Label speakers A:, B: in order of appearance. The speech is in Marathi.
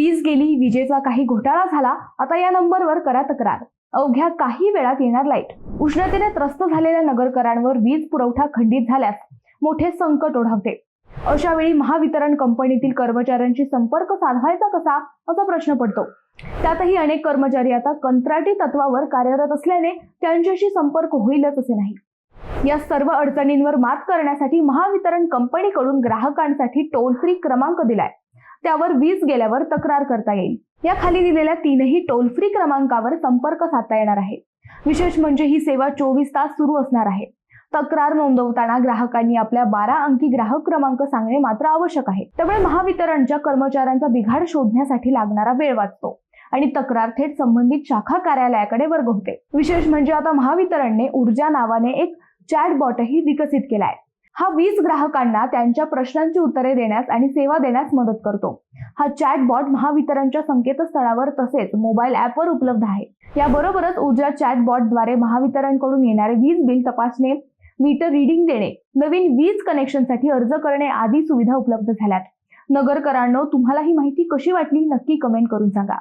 A: वीज गेली, विजेचा काही घोटाळा झाला, आता या नंबरवर करा तक्रार. अवघ्या काही वेळात येणार लाईट. उष्णतेने त्रस्त झालेल्या नगरकरांवर वीज पुरवठा खंडित झाल्यास मोठे संकट ओढवते. अशा वेळी महावितरण कंपनीतील कर्मचाऱ्यांशी संपर्क साधायचा कसा, असा प्रश्न पडतो. त्यातही अनेक कर्मचारी आता कंत्राटी तत्वावर कार्यरत असल्याने त्यांच्याशी संपर्क होईलच असे नाही. या सर्व अडचणींवर मात करण्यासाठी महावितरण कंपनीकडून ग्राहकांसाठी टोल फ्री क्रमांक दिलाय. त्यावर वीज गेल्यावर तक्रार करता येईल. या खाली दिलेल्या 3ही टोल फ्री क्रमांकावर संपर्क साधता येणार आहे. विशेष म्हणजे ही सेवा 24 तास सुरू असणार आहे. तक्रार नोंदवताना ग्राहकांनी आपल्या 12 अंकी ग्राहक क्रमांक सांगणे मात्र आवश्यक आहे. त्यामुळे महावितरणच्या कर्मचाऱ्यांचा बिघाड शोधण्यासाठी लागणारा वेळ वाचतो आणि तक्रार थेट संबंधित शाखा कार्यालयाकडे वर्ग होते. विशेष म्हणजे आता महावितरणने ऊर्जा नावाने एक चॅटबॉटही विकसित केलाय. हा वीज ग्राहकांना त्यांच्या प्रश्नांची उत्तरे देण्यास आणि सेवा देण्यास मदत करतो. हा चॅटबॉट महावितरणच्या संकेतस्थळावर तसेच मोबाईल ॲपवर उपलब्ध आहे. याबरोबरच ऊर्जा चॅटबॉटद्वारे महावितरणकडून येणारे वीज बिल तपासणे, मीटर रीडिंग देणे, नवीन वीज कनेक्शनसाठी अर्ज करणे आदी सुविधा उपलब्ध झाल्यात. नगरकरांनो, तुम्हाला ही माहिती कशी वाटली नक्की कमेंट करून सांगा.